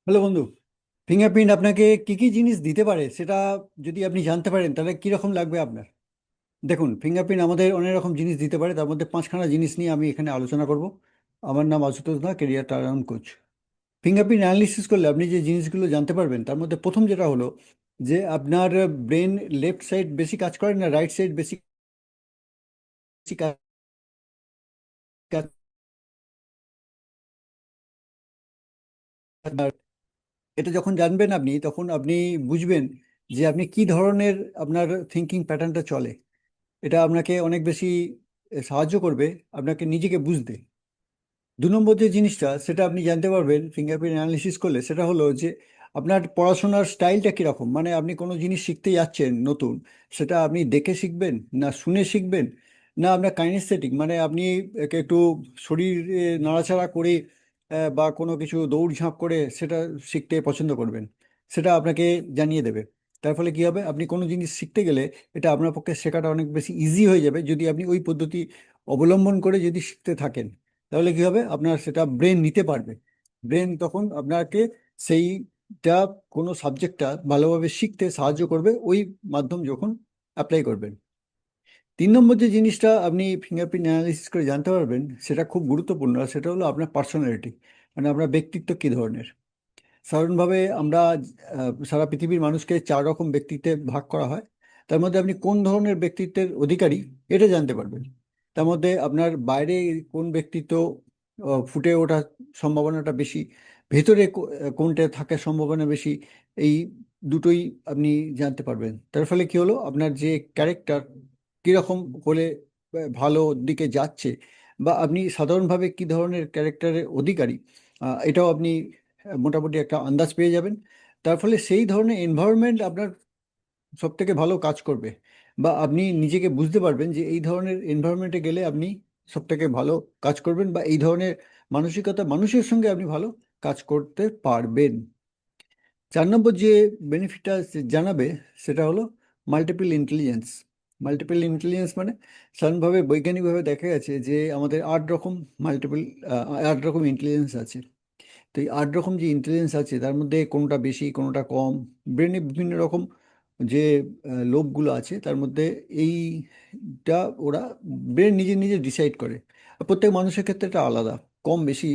Hello বন্ধু। Fingerprint আপনাকে কি কি জিনিস দিতে পারে সেটা যদি আপনি জানতে পারেন তাহলে কিরকম লাগবে আপনার। দেখুন, ফিঙ্গারপ্রিন্ট আমাদের অনেক রকম জিনিস দিতে পারে, তার মধ্যে পাঁচখানা জিনিস নিয়ে আমি এখানে আলোচনা করব। আমার নাম আশুতোষ দা, career turn coach. Fingerprint analysis করলে আপনি যে জিনিসগুলো জানতে পারবেন তার মধ্যে প্রথম যেটা হলো যে আপনার ব্রেন লেফট সাইড বেশি কাজ করে না রাইট সাইড বেশি কাজ করে? এটা যখন জানবেন আপনি তখন আপনি বুঝবেন যে আপনি কি ধরনের আপনার থিঙ্কিং প্যাটার্নটা চলে। এটা আপনাকে অনেক বেশি সাহায্য করবে আপনাকে নিজেকে বুঝতে। 2 নম্বর যে জিনিসটা সেটা আপনি জানতে পারবেন ফিঙ্গারপ্রিন্ট অ্যানালিসিস করলে, সেটা হলো যে আপনার পড়াশোনার স্টাইলটা কীরকম। মানে আপনি কোনো জিনিস শিখতে যাচ্ছেন নতুন, সেটা আপনি দেখে শিখবেন না শুনে শিখবেন, না আপনার কাইনেস্থেটিক মানে আপনি একে একটু শরীর নাড়াচাড়া করে বা কোনো কিছু দৌড়ঝাঁপ করে সেটা শিখতে পছন্দ করবেন। সেটা আপনাকে জানিয়ে দেবে। তার ফলে কী হবে, আপনি কোনো জিনিস শিখতে গেলে এটা আপনার পক্ষে শেখাটা অনেক বেশি ইজি হয়ে যাবে যদি আপনি ওই পদ্ধতি অবলম্বন করে যদি শিখতে থাকেন। তাহলে কি হবে, আপনার সেটা ব্রেন নিতে পারবে। ব্রেন তখন আপনাকে সেইটা কোনো সাবজেক্টটা ভালোভাবে শিখতে সাহায্য করবে ওই মাধ্যম যখন অ্যাপ্লাই করবেন। 3 নম্বর যে জিনিসটা আপনি ফিঙ্গারপ্রিন্ট অ্যানালিসিস করে জানতে পারবেন সেটা খুব গুরুত্বপূর্ণ, আর সেটা হলো আপনার পার্সোনালিটি, মানে আপনার ব্যক্তিত্ব কী ধরনের। সাধারণভাবে আমরা সারা পৃথিবীর মানুষকে 4 রকম ব্যক্তিত্বে ভাগ করা হয়। তার মধ্যে আপনি কোন ধরনের ব্যক্তিত্বের অধিকারী এটা জানতে পারবেন। তার মধ্যে আপনার বাইরে কোন ব্যক্তিত্ব ফুটে ওঠার সম্ভাবনাটা বেশি, ভেতরে কোনটা থাকার সম্ভাবনা বেশি, এই দুটোই আপনি জানতে পারবেন। তার ফলে কি হলো, আপনার যে ক্যারেক্টার কীরকম হলে ভালো দিকে যাচ্ছে, বা আপনি সাধারণভাবে কি ধরনের ক্যারেক্টারের অধিকারী, এটাও আপনি মোটামুটি একটা আন্দাজ পেয়ে যাবেন। তার ফলে সেই ধরনের এনভায়রনমেন্ট আপনার সব থেকে ভালো কাজ করবে, বা আপনি নিজেকে বুঝতে পারবেন যে এই ধরনের এনভায়রনমেন্টে গেলে আপনি সব থেকে ভালো কাজ করবেন, বা এই ধরনের মানসিকতা মানুষের সঙ্গে আপনি ভালো কাজ করতে পারবেন। 4 নম্বর যে বেনিফিটটা জানাবে সেটা হলো মাল্টিপল ইন্টেলিজেন্স। মাল্টিপল ইন্টেলিজেন্স মানে সাধারণভাবে বৈজ্ঞানিকভাবে দেখা গেছে যে আমাদের 8 রকম মাল্টিপল 8 রকম ইন্টেলিজেন্স আছে। তো এই 8 রকম যে ইন্টেলিজেন্স আছে তার মধ্যে কোনোটা বেশি কোনোটা কম, ব্রেনে বিভিন্ন রকম যে লোবগুলো আছে তার মধ্যে এইটা ওরা ব্রেন নিজে নিজে ডিসাইড করে। আর প্রত্যেক মানুষের ক্ষেত্রে এটা আলাদা, কম বেশি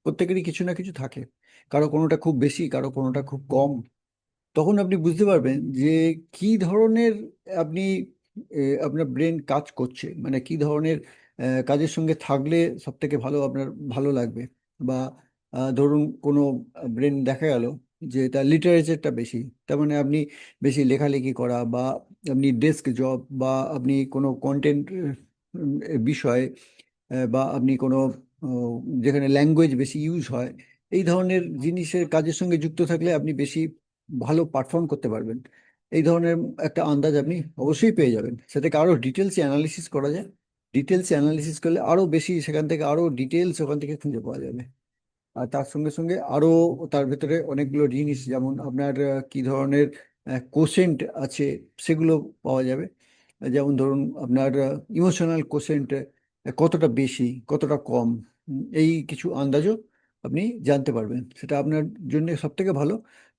প্রত্যেকেরই কিছু না কিছু থাকে। কারো কোনোটা খুব বেশি কারো কোনোটা খুব কম। তখন আপনি বুঝতে পারবেন যে কি ধরনের আপনি আপনার ব্রেন কাজ করছে, মানে কি ধরনের কাজের সঙ্গে থাকলে সব থেকে ভালো আপনার ভালো লাগবে। বা ধরুন কোনো ব্রেন দেখা গেল যে তার লিটারেচারটা বেশি, তার মানে আপনি বেশি লেখালেখি করা, বা আপনি ডেস্ক জব, বা আপনি কোনো কন্টেন্ট বিষয়ে বা আপনি কোনো যেখানে ল্যাঙ্গুয়েজ বেশি ইউজ হয়, এই ধরনের জিনিসের কাজের সঙ্গে যুক্ত থাকলে আপনি বেশি ভালো পারফর্ম করতে পারবেন। এই ধরনের একটা আন্দাজ আপনি অবশ্যই পেয়ে যাবেন। সেটাকে আরও ডিটেলস অ্যানালিসিস করা যায়। ডিটেলস অ্যানালিসিস করলে আরও বেশি সেখান থেকে আরও ডিটেলস ওখান থেকে খুঁজে পাওয়া যাবে। আর তার সঙ্গে সঙ্গে আরও তার ভেতরে অনেকগুলো জিনিস, যেমন আপনার কি ধরনের কোশেন্ট আছে সেগুলো পাওয়া যাবে। যেমন ধরুন আপনার ইমোশনাল কোশেন্ট কতটা বেশি কতটা কম, এই কিছু আন্দাজও আপনি জানতে পারবেন। সেটা আপনার জন্য সব থেকে ভালো,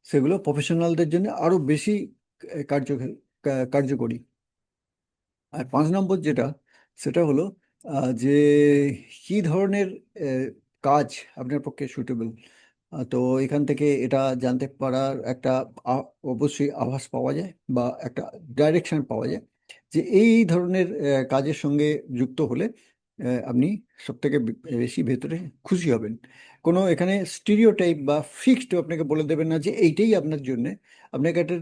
সেগুলো প্রফেশনালদের জন্য আরও বেশি কার্য কার্যকরী। আর 5 নম্বর যেটা সেটা হলো যে কি ধরনের কাজ আপনার পক্ষে সুটেবল। তো এখান থেকে এটা জানতে পারার একটা অবশ্যই আভাস পাওয়া যায়, বা একটা ডাইরেকশন পাওয়া যায় যে এই ধরনের কাজের সঙ্গে যুক্ত হলে আপনি সব থেকে বেশি ভেতরে খুশি হবেন। কোনো এখানে স্টিরিওটাইপ বা ফিক্সড আপনাকে বলে দেবেন না যে এইটাই আপনার জন্যে। আপনাকে একটা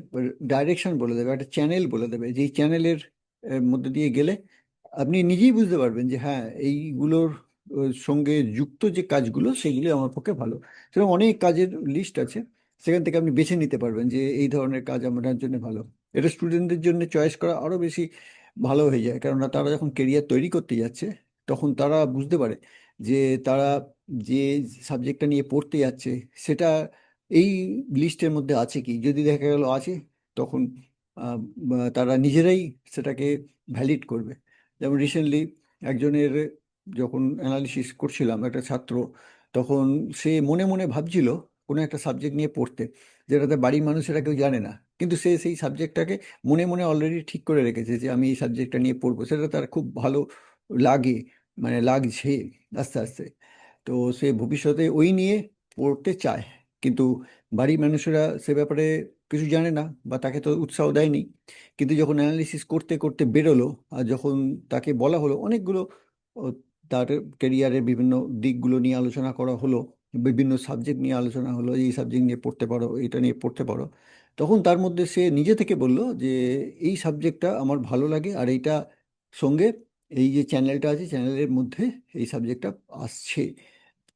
ডাইরেকশন বলে দেবে, একটা চ্যানেল বলে দেবে, যে এই চ্যানেলের মধ্যে দিয়ে গেলে আপনি নিজেই বুঝতে পারবেন যে হ্যাঁ এইগুলোর সঙ্গে যুক্ত যে কাজগুলো সেগুলি আমার পক্ষে ভালো। সেরকম অনেক কাজের লিস্ট আছে, সেখান থেকে আপনি বেছে নিতে পারবেন যে এই ধরনের কাজ আপনার জন্য ভালো। এটা স্টুডেন্টদের জন্য চয়েস করা আরও বেশি ভালো হয়ে যায়, কেননা তারা যখন কেরিয়ার তৈরি করতে যাচ্ছে তখন তারা বুঝতে পারে যে তারা যে সাবজেক্টটা নিয়ে পড়তে যাচ্ছে সেটা এই লিস্টের মধ্যে আছে কি। যদি দেখা গেল আছে, তখন তারা নিজেরাই সেটাকে ভ্যালিড করবে। যেমন রিসেন্টলি একজনের যখন অ্যানালিসিস করছিলাম একটা ছাত্র, তখন সে মনে মনে ভাবছিল কোনো একটা সাবজেক্ট নিয়ে পড়তে, যেটাতে বাড়ির মানুষেরা কেউ জানে না, কিন্তু সে সেই সাবজেক্টটাকে মনে মনে অলরেডি ঠিক করে রেখেছে যে আমি এই সাবজেক্টটা নিয়ে পড়বো, সেটা তার খুব ভালো লাগে, মানে লাগছে আস্তে আস্তে। তো সে ভবিষ্যতে ওই নিয়ে পড়তে চায়, কিন্তু বাড়ির মানুষেরা সে ব্যাপারে কিছু জানে না বা তাকে তো উৎসাহ দেয়নি। কিন্তু যখন অ্যানালিসিস করতে করতে বেরোলো, আর যখন তাকে বলা হলো অনেকগুলো ও, তার ক্যারিয়ারের বিভিন্ন দিকগুলো নিয়ে আলোচনা করা হলো, বিভিন্ন সাবজেক্ট নিয়ে আলোচনা হলো, এই সাবজেক্ট নিয়ে পড়তে পারো, এটা নিয়ে পড়তে পারো, তখন তার মধ্যে সে নিজে থেকে বলল যে এই সাবজেক্টটা আমার ভালো লাগে, আর এইটা সঙ্গে এই যে চ্যানেলটা আছে চ্যানেলের মধ্যে এই সাবজেক্টটা আসছে।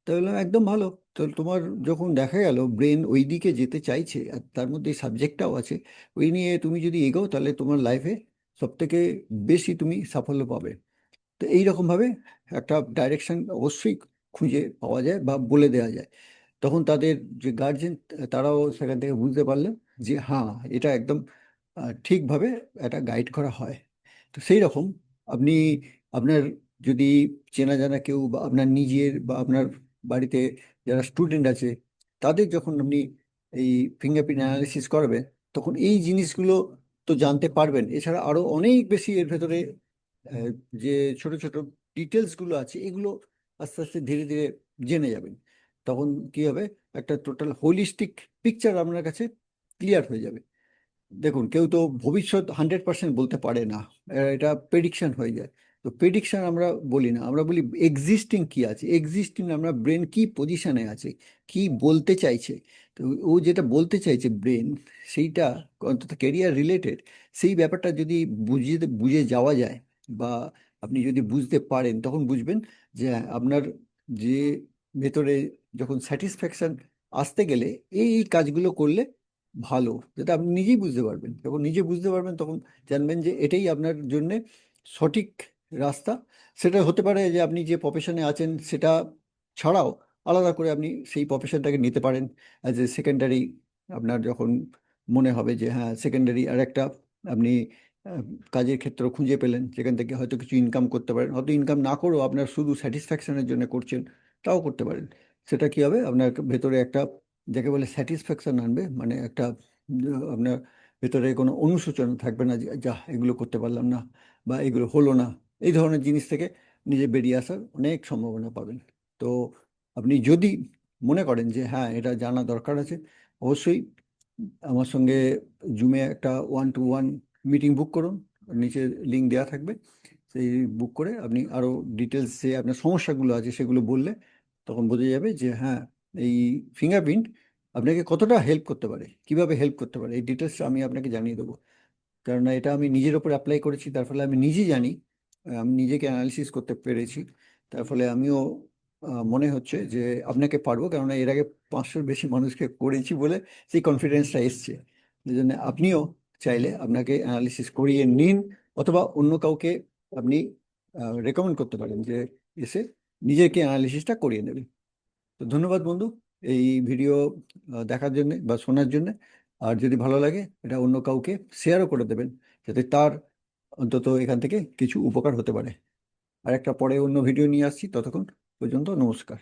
তো বললাম একদম ভালো। তো তোমার যখন দেখা গেল ব্রেন ওই দিকে যেতে চাইছে আর তার মধ্যে এই সাবজেক্টটাও আছে, ওই নিয়ে তুমি যদি এগোও তাহলে তোমার লাইফে সব থেকে বেশি তুমি সাফল্য পাবে। তো এইরকমভাবে একটা ডাইরেকশন অবশ্যই খুঁজে পাওয়া যায় বা বলে দেওয়া যায়। তখন তাদের যে গার্জেন, তারাও সেখান থেকে বুঝতে পারলেন যে হ্যাঁ, এটা একদম ঠিকভাবে একটা গাইড করা হয়। তো সেই রকম আপনি আপনার যদি চেনা জানা কেউ বা আপনার নিজের বা আপনার বাড়িতে যারা স্টুডেন্ট আছে, তাদের যখন আপনি এই ফিঙ্গারপ্রিন্ট অ্যানালিসিস করাবেন, তখন এই জিনিসগুলো তো জানতে পারবেন। এছাড়া আরো অনেক বেশি এর ভেতরে আহ, যে ছোট ছোট ডিটেলসগুলো আছে, এগুলো আস্তে আস্তে ধীরে ধীরে জেনে যাবেন। তখন কি হবে, একটা টোটাল হোলিস্টিক পিকচার আপনার কাছে ক্লিয়ার হয়ে যাবে। দেখুন, কেউ তো ভবিষ্যৎ 100% বলতে পারে না, এটা প্রেডিকশন হয়ে যায়। তো প্রেডিকশন আমরা বলি না, আমরা বলি এক্সিস্টিং কি আছে, এক্সিস্টিং আমরা ব্রেন কি পজিশনে আছে, কি বলতে চাইছে। তো ও যেটা বলতে চাইছে ব্রেন, সেইটা অন্তত ক্যারিয়ার রিলেটেড, সেই ব্যাপারটা যদি বুঝে যাওয়া যায় বা আপনি যদি বুঝতে পারেন, তখন বুঝবেন যে আপনার যে ভেতরে যখন স্যাটিসফ্যাকশন আসতে গেলে এই এই কাজগুলো করলে ভালো, যেটা আপনি নিজেই বুঝতে পারবেন। যখন নিজে বুঝতে পারবেন তখন জানবেন যে এটাই আপনার জন্য সঠিক রাস্তা। সেটা হতে পারে যে আপনি যে প্রফেশনে আছেন সেটা ছাড়াও আলাদা করে আপনি সেই প্রফেশনটাকে নিতে পারেন অ্যাজ এ সেকেন্ডারি। আপনার যখন মনে হবে যে হ্যাঁ, সেকেন্ডারি আর একটা আপনি আহ, কাজের ক্ষেত্র খুঁজে পেলেন, যেখান থেকে হয়তো কিছু ইনকাম করতে পারেন, হয়তো ইনকাম না করেও আপনার শুধু স্যাটিসফ্যাকশনের জন্য করছেন, তাও করতে পারেন। সেটা কি হবে, আপনার ভেতরে একটা যাকে বলে স্যাটিসফ্যাকশন আনবে, মানে একটা আপনার ভেতরে কোনো অনুশোচনা থাকবে না যে যা এগুলো করতে পারলাম না বা এগুলো হলো না। এই ধরনের জিনিস থেকে নিজে বেরিয়ে আসার অনেক সম্ভাবনা পাবেন। তো আপনি যদি মনে করেন যে হ্যাঁ, এটা জানা দরকার আছে, অবশ্যই আমার সঙ্গে জুমে একটা 1-to-1 মিটিং বুক করুন। নিচে লিঙ্ক দেওয়া থাকবে, সেই বুক করে আপনি আরও ডিটেলস যে আপনার সমস্যাগুলো আছে সেগুলো বললে তখন বোঝা যাবে যে হ্যাঁ, এই ফিঙ্গারপ্রিন্ট আপনাকে কতটা হেল্প করতে পারে, কিভাবে হেল্প করতে পারে, এই ডিটেলস আমি আপনাকে জানিয়ে দেবো। কেননা এটা আমি নিজের ওপর অ্যাপ্লাই করেছি, তার ফলে আমি নিজে জানি, আমি নিজেকে অ্যানালিসিস করতে পেরেছি। তার ফলে আমিও মনে হচ্ছে যে আপনাকে পারবো, কেননা এর আগে 500-র বেশি মানুষকে করেছি বলে সেই কনফিডেন্সটা এসছে। এই জন্য আপনিও চাইলে আপনাকে অ্যানালিসিস করিয়ে নিন, অথবা অন্য কাউকে আপনি রেকমেন্ড করতে পারেন যে এসে নিজেকে অ্যানালিসিসটা করিয়ে নেবে। তো ধন্যবাদ বন্ধু, এই ভিডিও দেখার জন্য বা শোনার জন্য। আর যদি ভালো লাগে এটা অন্য কাউকে শেয়ারও করে দেবেন, যাতে তার অন্তত এখান থেকে কিছু উপকার হতে পারে। আর একটা পরে অন্য ভিডিও নিয়ে আসছি, ততক্ষণ পর্যন্ত নমস্কার।